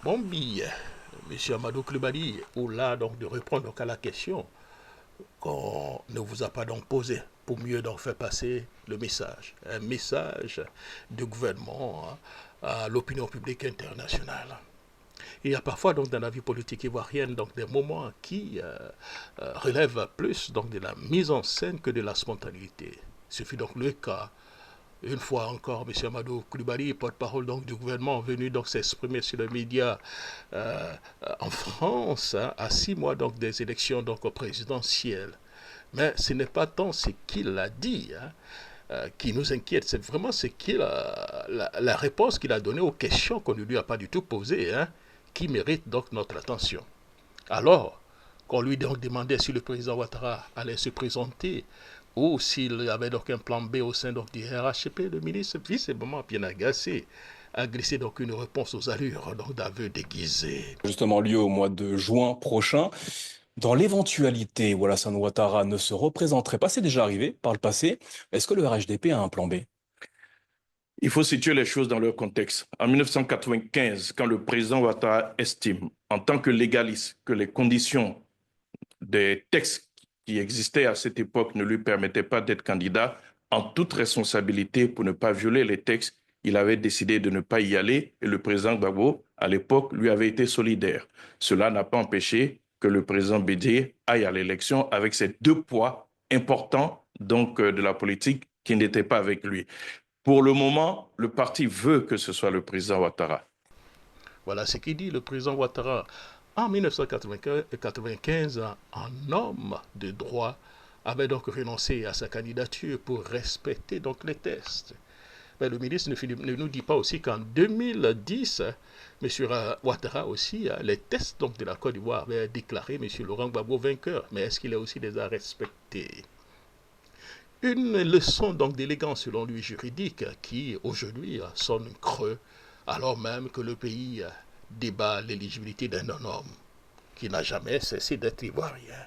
Bon, bien, M. Amadou Klubali, ou là donc de répondre donc à la question qu'on ne vous a pas donc posée pour mieux donc faire passer le message. Un message du gouvernement à l'opinion publique internationale. Il y a parfois donc dans la vie politique ivoirienne donc des moments qui relèvent plus donc de la mise en scène que de la spontanéité. Ce fut donc le cas une fois encore, M. Amadou Koulibaly, porte-parole donc du gouvernement, venu donc s'exprimer sur les médias en France, hein, à 6 mois donc des élections donc présidentielles. Mais ce n'est pas tant ce qu'il a dit hein, qui nous inquiète, c'est vraiment ce qu'il la réponse qu'il a donnée aux questions qu'on ne lui a pas du tout posées, hein, qui mérite donc notre attention. Alors, qu'on lui donc demandait si le président Ouattara allait se présenter ou s'il y avait donc un plan B au sein donc du RHP, le ministre, visiblement bien agacé, a glissé donc une réponse aux allures donc d'aveu déguisé. Justement lieu au mois de juin prochain. Dans l'éventualité où Alassane Ouattara ne se représenterait pas, c'est déjà arrivé par le passé, est-ce que le RHDP a un plan B? Il faut situer les choses dans leur contexte. En 1995, quand le président Ouattara estime, en tant que légaliste, que les conditions des textes qui existaient à cette époque ne lui permettaient pas d'être candidat, en toute responsabilité pour ne pas violer les textes, il avait décidé de ne pas y aller et le président Gbagbo, à l'époque, lui avait été solidaire. Cela n'a pas empêché que le président Bédié aille à l'élection avec ces deux poids importants donc, de la politique qui n'étaient pas avec lui. Pour le moment, le parti veut que ce soit le président Ouattara. Voilà ce qu'il dit le président Ouattara. En 1995, un homme de droit avait donc renoncé à sa candidature pour respecter donc les tests. Mais le ministre ne nous dit pas aussi qu'en 2010, M. Ouattara aussi, les tests donc de la Côte d'Ivoire avaient déclaré M. Laurent Gbagbo vainqueur. Mais est-ce qu'il a aussi les a respectés? Une leçon donc d'élégance selon lui juridique qui aujourd'hui sonne creux alors même que le pays débat l'éligibilité d'un homme qui n'a jamais cessé d'être ivoirien.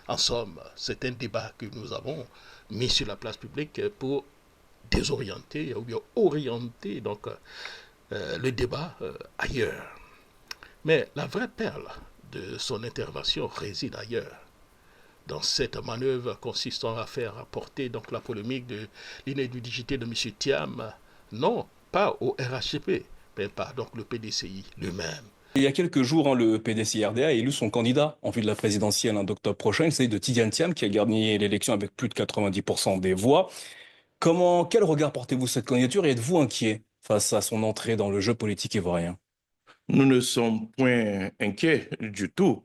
En somme, c'est un débat que nous avons mis sur la place publique pour désorienter ou bien orienter donc le débat ailleurs. Mais la vraie perle de son intervention réside ailleurs, dans cette manœuvre consistant à faire porter donc la polémique de l'inéligibilité de M. Thiam, non pas au RHCP, mais par donc le PDCI lui-même. Il y a quelques jours, hein, le PDCI-RDA a élu son candidat en vue de la présidentielle d'octobre prochain. Il s'agit de Tidiane Thiam qui a gagné l'élection avec plus de 90% des voix. Quel regard portez-vous sur cette candidature et êtes-vous inquiet face à son entrée dans le jeu politique ivoirien? Nous ne sommes point inquiets du tout.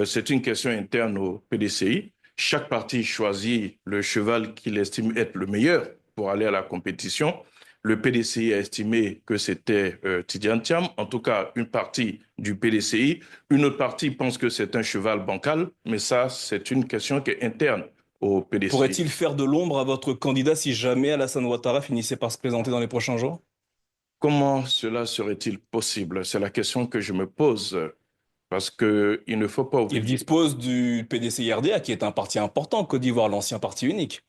C'est une question interne au PDCI. Chaque parti choisit le cheval qu'il estime être le meilleur pour aller à la compétition. Le PDCI a estimé que c'était Tidiane Thiam, en tout cas une partie du PDCI. Une autre partie pense que c'est un cheval bancal, mais ça, c'est une question qui est interne au PDCI. Pourrait-il faire de l'ombre à votre candidat si jamais Alassane Ouattara finissait par se présenter dans les prochains jours? Comment cela serait-il possible? C'est la question que je me pose, parce qu'il ne faut pas Il oublier. dispose du PDCI-RDA qui est un parti important en Côte d'Ivoire, l'ancien parti unique.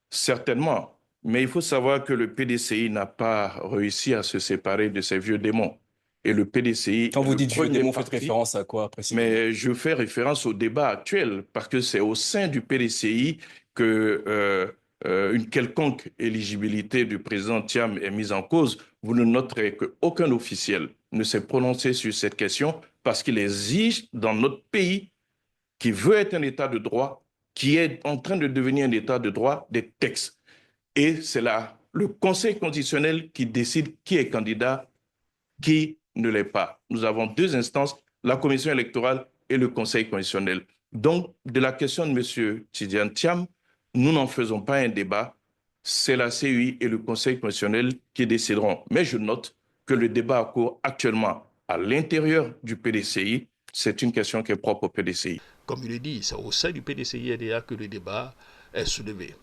Certainement, mais il faut savoir que le PDCI n'a pas réussi à se séparer de ses vieux démons. Et le PDCI Quand est vous le dites vieux premier démon, faites parti, référence à quoi précisément? mais je fais référence au débat actuel parce que c'est au sein du PDCI que une quelconque éligibilité du président Thiam est mise en cause. Vous ne noterez qu'aucun officiel ne s'est prononcé sur cette question parce qu'il existe dans notre pays qui veut être un État de droit, qui est en train de devenir un État de droit, des textes. Et c'est là le Conseil constitutionnel qui décide qui est candidat, qui ne l'est pas. Nous avons deux instances, la Commission électorale et le Conseil constitutionnel. Donc, de la question de M. Tidiane Thiam, nous n'en faisons pas un débat. C'est la CUI et le Conseil constitutionnel qui décideront. Mais je note que le débat a cours actuellement à l'intérieur du PDCI. C'est une question qui est propre au PDCI. Comme il le dit, c'est au sein du PDCI-RDA que le débat est soulevé,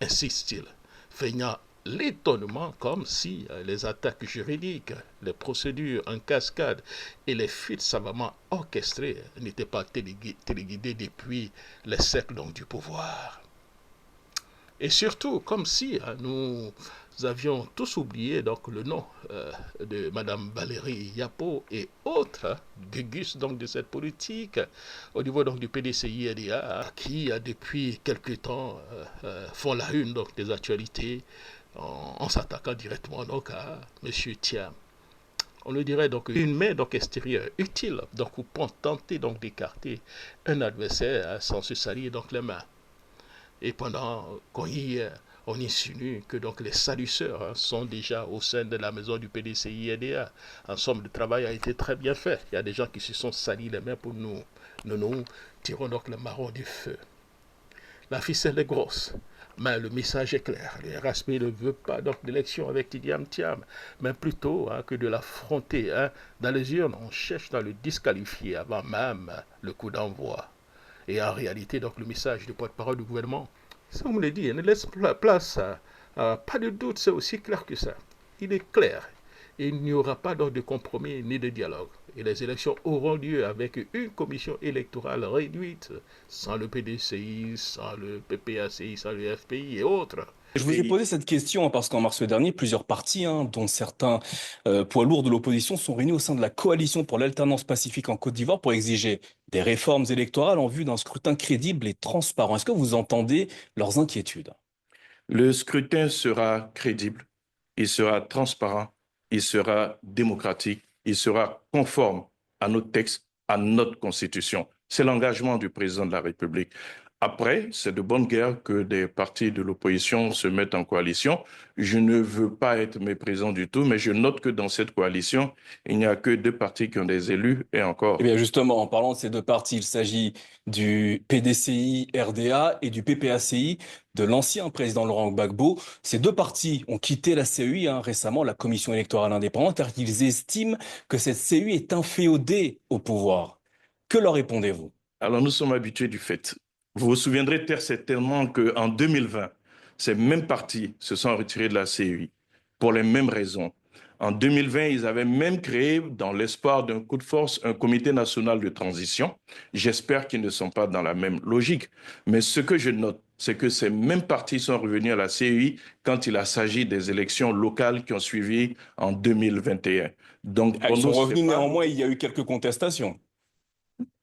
insiste-t-il, feignant l'étonnement comme si les attaques juridiques, les procédures en cascade et les fuites savamment orchestrées n'étaient pas téléguidées depuis les siècles donc, du pouvoir. Et surtout, comme si nous avions tous oublié donc, le nom de Mme Valérie Yapo et autres gugus donc, de cette politique au niveau donc, du PDCI-RDA qui, depuis quelque temps, font la une donc, des actualités en s'attaquant directement donc, à M. Thiam. On le dirait donc une main donc extérieure utile donc pour tenter donc d'écarter un adversaire sans se salir donc les mains. Et pendant on insinue que donc les salisseurs sont déjà au sein de la maison du PDCI-RDA. En somme, le travail a été très bien fait. Il y a des gens qui se sont salis les mains pour nous. Nous tirons donc le marron du feu. La ficelle est grosse, mais le message est clair. Le RHP ne veut pas donc d'élection avec Tidjane Thiam, mais plutôt que de l'affronter dans les urnes. On cherche à le disqualifier avant même le coup d'envoi. Et en réalité, donc, le message du porte-parole du gouvernement, ça on me le dit, ne laisse place pas de doute, c'est aussi clair que ça. Il est clair. Et il n'y aura pas donc de compromis ni de dialogue. Et les élections auront lieu avec une commission électorale réduite, sans le PDCI, sans le PPACI, sans le FPI et autres. Je vous ai posé cette question parce qu'en mars dernier, plusieurs partis, dont certains poids lourds de l'opposition, sont réunis au sein de la coalition pour l'alternance pacifique en Côte d'Ivoire pour exiger des réformes électorales en vue d'un scrutin crédible et transparent. Est-ce que vous entendez leurs inquiétudes? Le scrutin sera crédible, il sera transparent, il sera démocratique, il sera conforme à nos textes, à notre Constitution. C'est l'engagement du président de la République. Après, c'est de bonne guerre que des partis de l'opposition se mettent en coalition. Je ne veux pas être méprisant du tout, mais je note que dans cette coalition, il n'y a que deux partis qui ont des élus et Eh encore. bien justement, en parlant de ces deux partis, il s'agit du PDCI-RDA et du PPACI de l'ancien président Laurent Gbagbo. Ces deux partis ont quitté la CEI récemment, la Commission électorale indépendante, car ils estiment que cette CEI est inféodée au pouvoir. Que leur répondez-vous? Alors nous sommes habitués du fait. Vous vous souviendrez très certainement qu'en 2020, ces mêmes partis se sont retirés de la CEI pour les mêmes raisons. En 2020, ils avaient même créé, dans l'espoir d'un coup de force, un comité national de transition. J'espère qu'ils ne sont pas dans la même logique. Mais ce que je note, c'est que ces mêmes partis sont revenus à la CEI quand il a s'agi des élections locales qui ont suivi en 2021. Donc, pour Ils sont nous, revenus pas... néanmoins, il y a eu quelques contestations.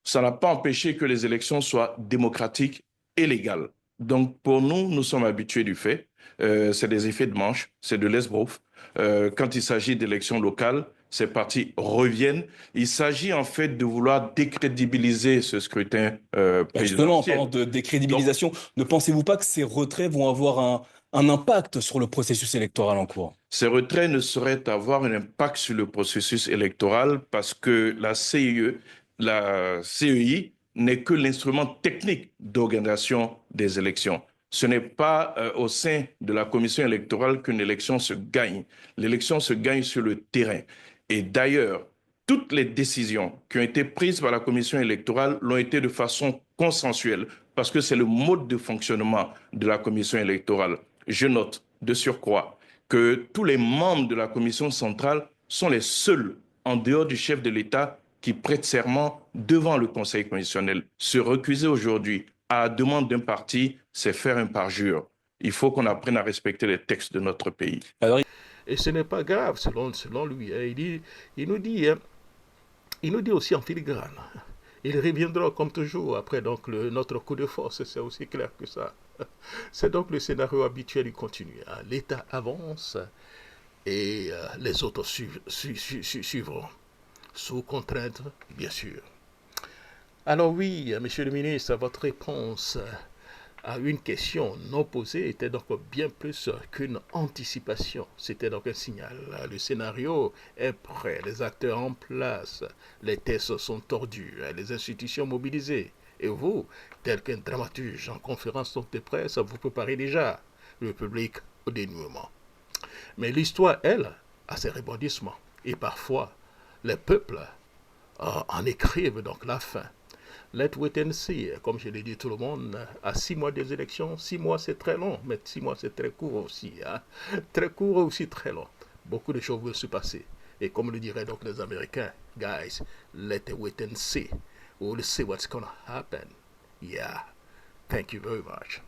Ça n'a pas empêché que les élections soient démocratiques et légales. Donc, pour nous, nous sommes habitués du fait. C'est des effets de manche, c'est de l'esbrouf. Quand il s'agit d'élections locales, ces partis reviennent. Il s'agit en fait de vouloir décrédibiliser ce scrutin Justement, en présidentiel. parlant de Donc, décrédibilisation, ne pensez-vous pas que ces retraits vont avoir un impact sur le processus électoral en cours? ces retraits ne sauraient avoir un impact sur le processus électoral parce que la CEI n'est que l'instrument technique d'organisation des élections. Ce n'est pas au sein de la commission électorale qu'une élection se gagne. L'élection se gagne sur le terrain. Et d'ailleurs, toutes les décisions qui ont été prises par la commission électorale l'ont été de façon consensuelle parce que c'est le mode de fonctionnement de la commission électorale. Je note de surcroît que tous les membres de la commission centrale sont les seuls, en dehors du chef de l'État, qui prêtent serment devant le Conseil constitutionnel. Se recuser aujourd'hui à la demande d'un parti, c'est faire un parjure. Il faut qu'on apprenne à respecter les textes de notre pays. Et ce n'est pas grave, selon lui. Il nous dit aussi en filigrane. Il reviendra comme toujours après donc notre coup de force, c'est aussi clair que ça. C'est donc le scénario habituel, il continue. L'État avance et les autres suivront. Sous contrainte, bien sûr. Alors oui, monsieur le ministre, votre réponse à une question non posée était donc bien plus qu'une anticipation. C'était donc un signal. Le scénario est prêt, les acteurs en place, les tests sont tordus, les institutions mobilisées. Et vous, tel qu'un dramaturge en conférence de presse, vous préparez déjà le public au dénouement. Mais l'histoire, elle, a ses rebondissements. Et parfois, les peuples en écrivent donc la fin. Let wait and see, comme je l'ai dit tout le monde, à 6 mois des élections, 6 mois c'est très long, mais 6 mois c'est très court aussi. Très court aussi très long. Beaucoup de choses vont se passer. Et comme le diraient donc les Américains, guys, let wait and see. We'll see what's gonna happen. Yeah. Thank you very much.